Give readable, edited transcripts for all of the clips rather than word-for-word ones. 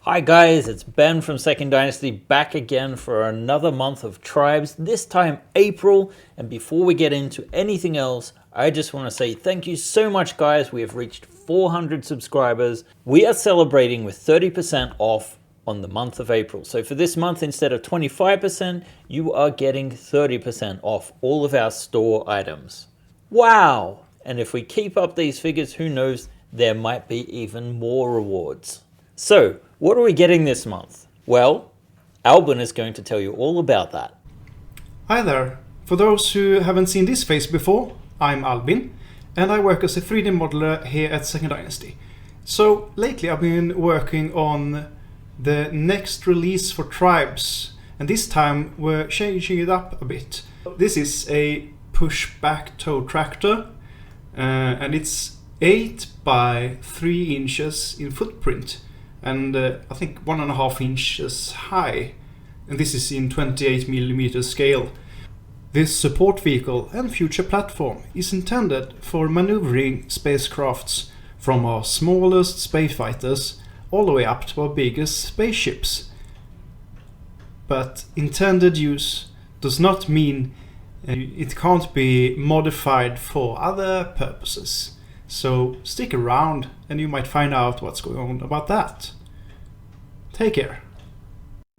Hi guys, it's Ben from Second Dynasty back again for another month of tribes, this time April. And before we get into anything else, I just want to say thank you so much guys. We have reached 400 subscribers. We are celebrating with 30% off on the month of April. So for this month, instead of 25%, you are getting 30% off all of our store items. Wow! And if we keep up these figures, who knows, there might be even more rewards. So, what are we getting this month? Well, Albin is going to tell you all about that. Hi there. For those who haven't seen this face before, I'm Albin, and I work as a 3D modeler here at Second Dynasty. So, lately I've been working on the next release for Tribes, and this time we're changing it up a bit. This is a pushback tow tractor, and it's 8 by 3 inches in footprint. And I think 1.5 inches high, and this is in 28mm scale. This support vehicle and future platform is intended for maneuvering spacecrafts from our smallest space fighters all the way up to our biggest spaceships. But intended use does not mean it can't be modified for other purposes. So stick around and you might find out what's going on about that. Take care.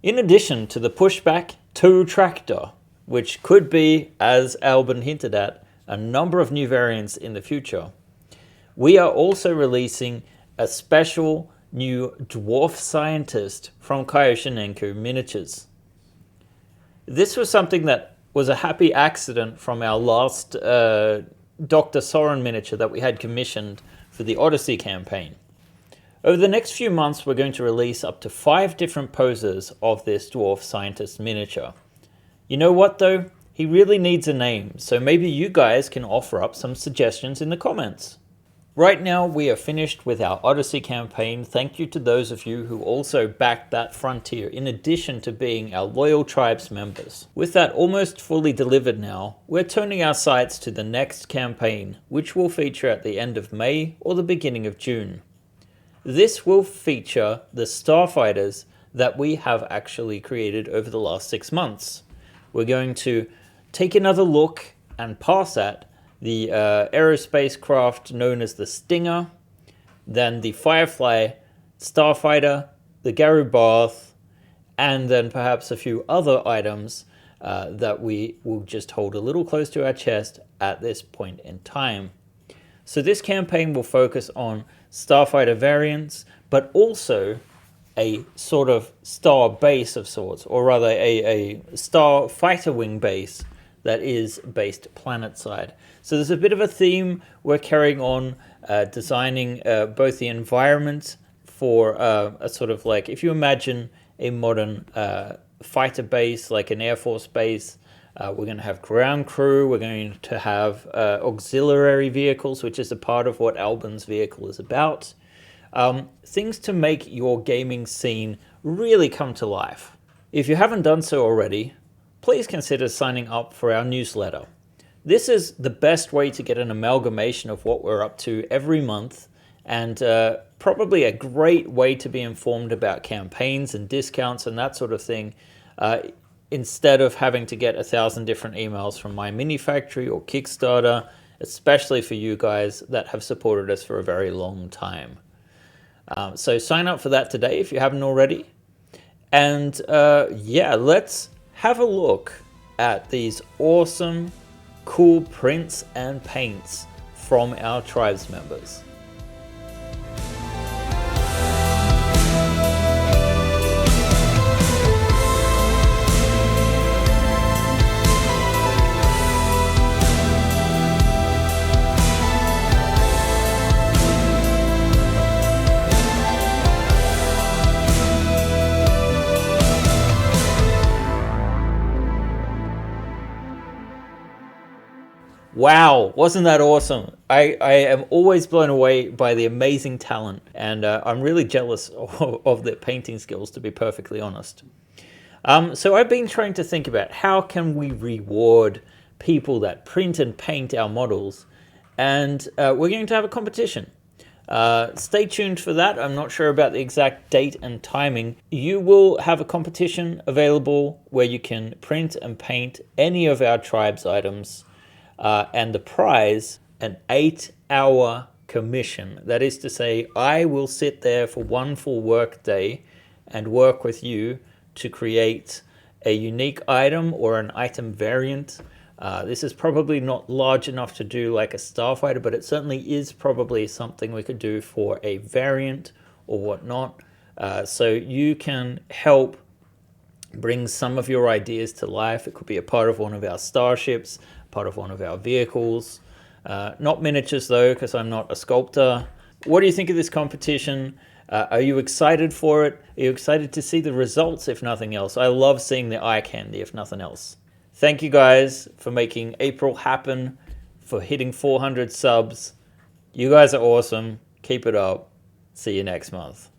In addition to the pushback tow tractor, which could be, as Albin hinted at, a number of new variants in the future, we are also releasing a special new Dwarf Scientist from Kyoshinenko Miniatures. This was something that was a happy accident from our last Dr. Soren miniature that we had commissioned for the Odyssey campaign. Over the next few months, we're going to release up to 5 different poses of this Dwarf Scientist miniature. You know what though? He really needs a name, so maybe you guys can offer up some suggestions in the comments. Right now, we are finished with our Odyssey campaign. Thank you to those of you who also backed that frontier, in addition to being our loyal tribes members. With that almost fully delivered now, we're turning our sights to the next campaign, which will feature at the end of May or the beginning of June. This will feature the starfighters that we have actually created over the last 6 months. We're going to take another look and pass at the aerospace craft known as the Stinger, then the Firefly Starfighter, the Garubath, and then perhaps a few other items that we will just hold a little close to our chest at this point in time. So this campaign will focus on Starfighter variants, but also a sort of star base of sorts, or rather a star fighter wing base that is based planet side. So there's a bit of a theme we're carrying on, designing both the environment for a sort of like, if you imagine a modern fighter base, like an Air Force base, we're going to have ground crew, we're going to have auxiliary vehicles, which is a part of what Albin's vehicle is about. Things to make your gaming scene really come to life. If you haven't done so already, please consider signing up for our newsletter. This is the best way to get an amalgamation of what we're up to every month, and probably a great way to be informed about campaigns and discounts and that sort of thing, instead of having to get 1,000 different emails from My Mini Factory or Kickstarter, especially for you guys that have supported us for a very long time. So sign up for that today if you haven't already. And yeah, let's have a look at these awesome, cool prints and paints from our tribes members. Wow, wasn't that awesome? I am always blown away by the amazing talent, and I'm really jealous of their painting skills, to be perfectly honest. So I've been trying to think about how can we reward people that print and paint our models, and we're going to have a competition. Stay tuned for that. I'm not sure about the exact date and timing. You will have a competition available where you can print and paint any of our tribe's items, and the prize, an 8-hour commission. That is to say, I will sit there for one full work day and work with you to create a unique item or an item variant. This is probably not large enough to do like a starfighter, but it certainly is probably something we could do for a variant or whatnot. So you can help bring some of your ideas to life. It could be a part of one of our starships, part of one of our vehicles. Not miniatures though, because I'm not a sculptor. What do you think of this competition? Are you excited for it? Are you excited to see the results, if nothing else? I love seeing the eye candy, if nothing else. Thank you guys for making April happen, for hitting 400 subs. You guys are awesome. Keep it up. See you next month.